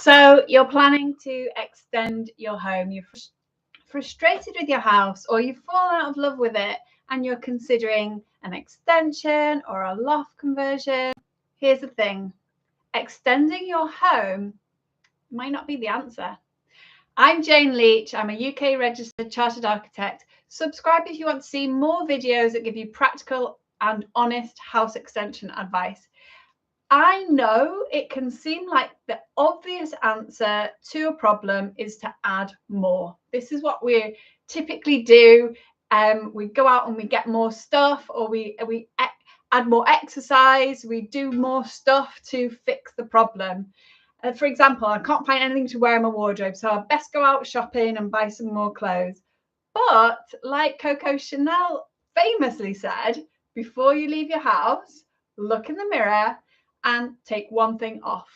So you're planning to extend your home, you're frustrated with your house, or you've fallen out of love with it and you're considering an extension or a loft conversion. Here's the thing, extending your home might not be the answer. I'm Jane Leach. I'm a UK registered chartered architect. Subscribe if you want to see more videos that give you practical and honest house extension advice. I know it can seem like the obvious answer to a problem is to add more. This is what we typically do. We go out and we get more stuff, or we add more exercise. We do more stuff to fix the problem. For example, I can't find anything to wear in my wardrobe, so I best go out shopping and buy some more clothes. But like Coco Chanel famously said, before you leave your house, look in the mirror and take one thing off.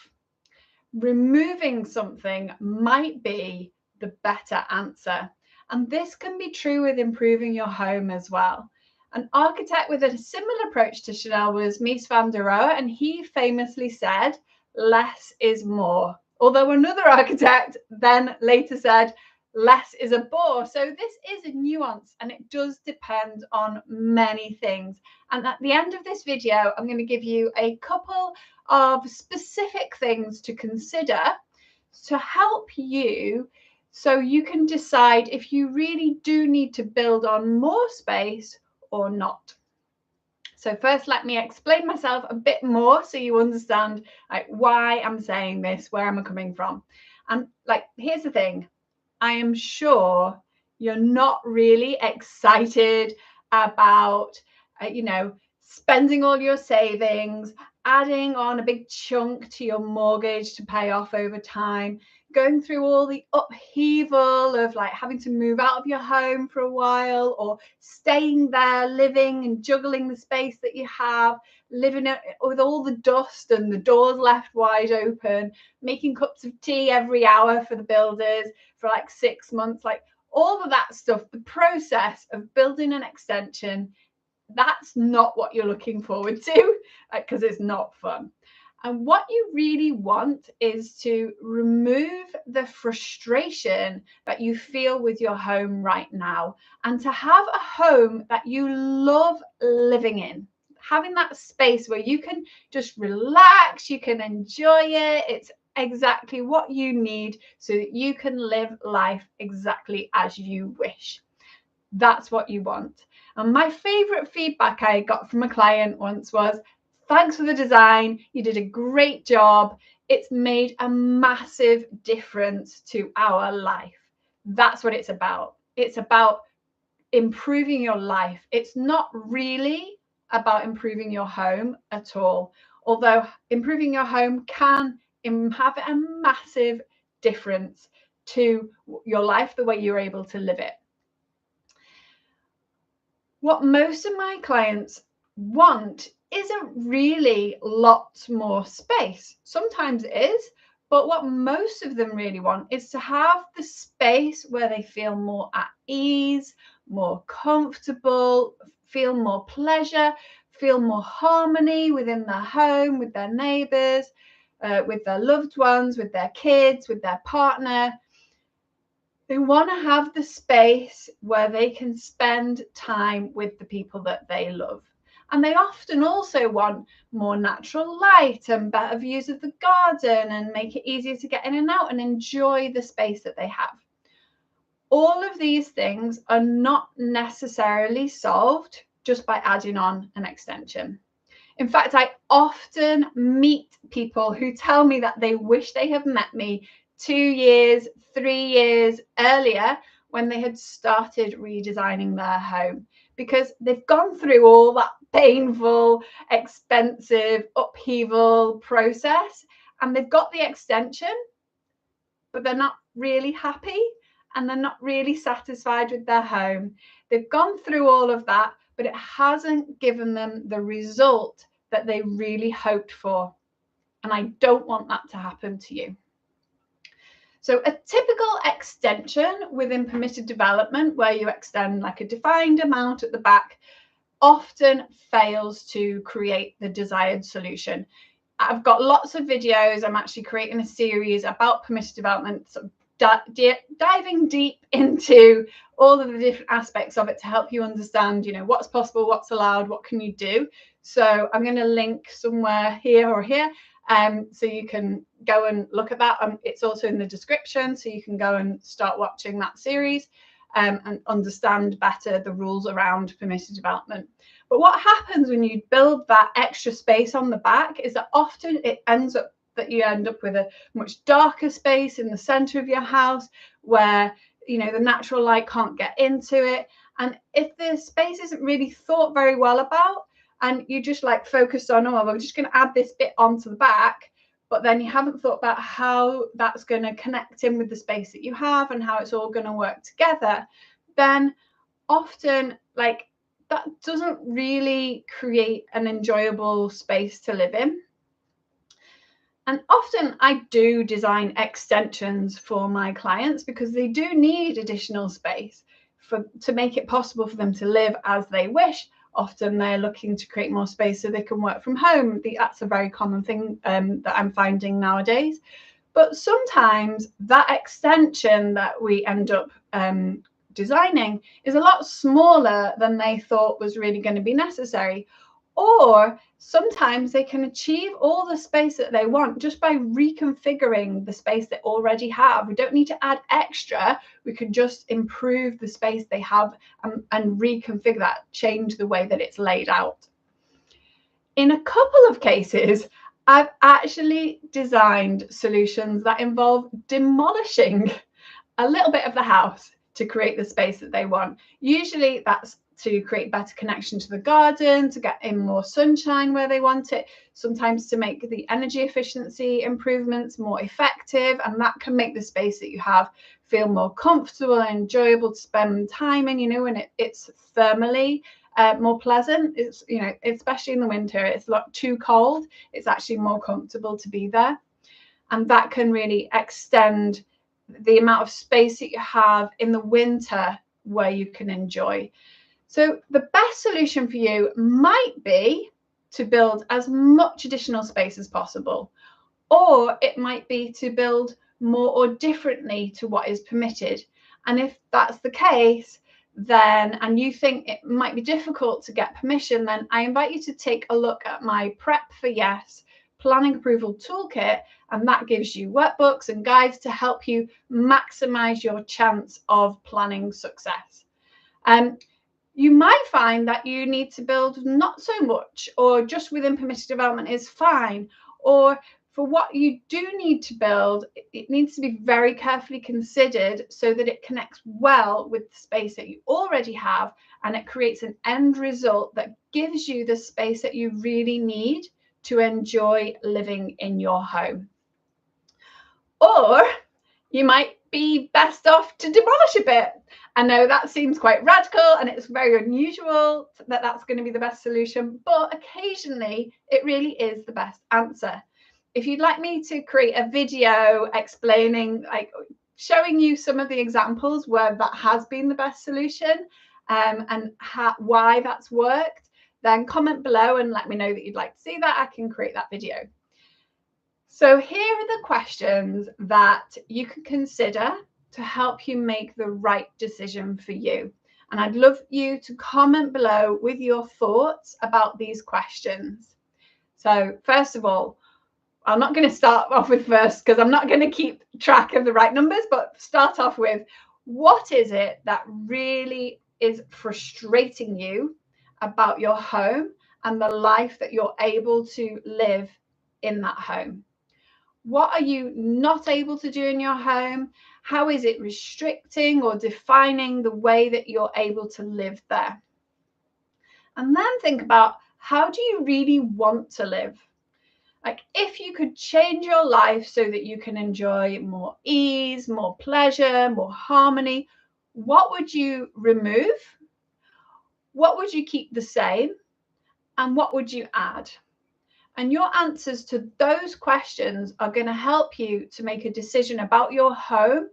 Removing something might be the better answer. And this can be true with improving your home as well. An architect with a similar approach to Chanel was Mies van der Rohe, and he famously said, less is more. Although another architect then later said, less is a bore. So this is a nuance, and it does depend on many things. And at the end of this video, I'm going to give you a couple of specific things to consider to help you, so you can decide if you really do need to build on more space or not. So first, let me explain myself a bit more so you understand why I'm saying this, where I'm coming from. And here's the thing, I am sure you're not really excited about, spending all your savings, adding on a big chunk to your mortgage to pay off over time, going through all the upheaval of having to move out of your home for a while, or staying there, living and juggling the space that you have, living it with all the dust and the doors left wide open, making cups of tea every hour for the builders for 6 months, all of that stuff. The process of building an extension, that's not what you're looking forward to, because it's not fun. And what you really want is to remove the frustration that you feel with your home right now, and to have a home that you love living in. Having that space where you can just relax, you can enjoy it. It's exactly what you need so that you can live life exactly as you wish. That's what you want. And my favorite feedback I got from a client once was, thanks for the design. You did a great job. It's made a massive difference to our life. That's what it's about. It's about improving your life. It's not really about improving your home at all. Although improving your home can have a massive difference to your life, the way you're able to live it. What most of my clients want isn't really lots more space. Sometimes it is, but what most of them really want is to have the space where they feel more at ease, more comfortable, feel more pleasure, feel more harmony within their home, with their neighbours, with their loved ones, with their kids, with their partner. They want to have the space where they can spend time with the people that they love. And they often also want more natural light and better views of the garden, and make it easier to get in and out and enjoy the space that they have. All of these things are not necessarily solved just by adding on an extension. In fact, I often meet people who tell me that they wish they had met me 2 years, 3 years earlier, when they had started redesigning their home, because they've gone through all that painful, expensive upheaval process, and they've got the extension, but they're not really happy and they're not really satisfied with their home. They've gone through all of that, but it hasn't given them the result that they really hoped for. And I don't want that to happen to you. So a typical extension within permitted development, where you extend a defined amount at the back, often fails to create the desired solution. I've got lots of videos. I'm actually creating a series about permission development, sort of diving deep into all of the different aspects of it to help you understand, what's possible, what's allowed, what can you do. So I'm going to link somewhere here or here, so you can go and look at that. It's also in the description, so you can go and start watching that series, and understand better the rules around permission development. But what happens when you build that extra space on the back is that often it ends up that you end up with a much darker space in the center of your house where the natural light can't get into it. And if the space isn't really thought very well about, and you just like focused on, oh, we're just going to add this bit onto the back, but then you haven't thought about how that's going to connect in with the space that you have and how it's all going to work together, then often like that doesn't really create an enjoyable space to live in. And often I do design extensions for my clients because they do need additional space to make it possible for them to live as they wish. Often they're looking to create more space so they can work from home. That's a very common thing that I'm finding nowadays. But sometimes that extension that we end up designing is a lot smaller than they thought was really going to be necessary. Or sometimes they can achieve all the space that they want just by reconfiguring the space they already have. We don't need to add extra. We can just improve the space they have and reconfigure that, change the way that it's laid out. In a couple of cases, I've actually designed solutions that involve demolishing a little bit of the house to create the space that they want. Usually that's to create better connection to the garden, to get in more sunshine where they want it, sometimes to make the energy efficiency improvements more effective, and that can make the space that you have feel more comfortable and enjoyable to spend time in, and it's thermally more pleasant. It's, especially in the winter, it's not too cold, it's actually more comfortable to be there, and that can really extend the amount of space that you have in the winter where you can enjoy. So the best solution for you might be to build as much additional space as possible, or it might be to build more or differently to what is permitted. And if that's the case, then, and you think it might be difficult to get permission, then I invite you to take a look at my Prep for Yes planning approval toolkit, and that gives you workbooks and guides to help you maximize your chance of planning success. You might find that you need to build not so much, or just within permission development is fine. Or for what you do need to build, it needs to be very carefully considered so that it connects well with the space that you already have, and it creates an end result that gives you the space that you really need to enjoy living in your home. Or you might be best off to demolish a bit. I know that seems quite radical and it's very unusual that that's going to be the best solution, but occasionally it really is the best answer. If you'd like me to create a video explaining, like showing you some of the examples where that has been the best solution, and why that's worked, then comment below and let me know that you'd like to see that. I can create that video. So here are the questions that you can consider to help you make the right decision for you. And I'd love you to comment below with your thoughts about these questions. So first of all, I'm not going to start off with first because I'm not going to keep track of the right numbers, but start off with, what is it that really is frustrating you about your home and the life that you're able to live in that home? What are you not able to do in your home? How is it restricting or defining the way that you're able to live there? And then think about, how do you really want to live? Like, if you could change your life so that you can enjoy more ease, more pleasure, more harmony, what would you remove? What would you keep the same? And what would you add? And your answers to those questions are going to help you to make a decision about your home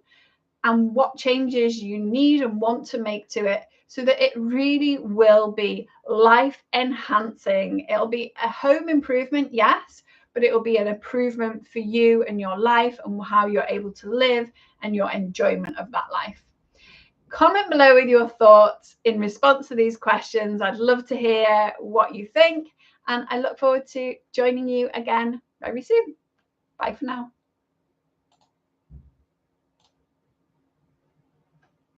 and what changes you need and want to make to it, so that it really will be life enhancing. It'll be a home improvement, yes, but it will be an improvement for you and your life and how you're able to live and your enjoyment of that life. Comment below with your thoughts in response to these questions. I'd love to hear what you think, and I look forward to joining you again very soon. Bye for now.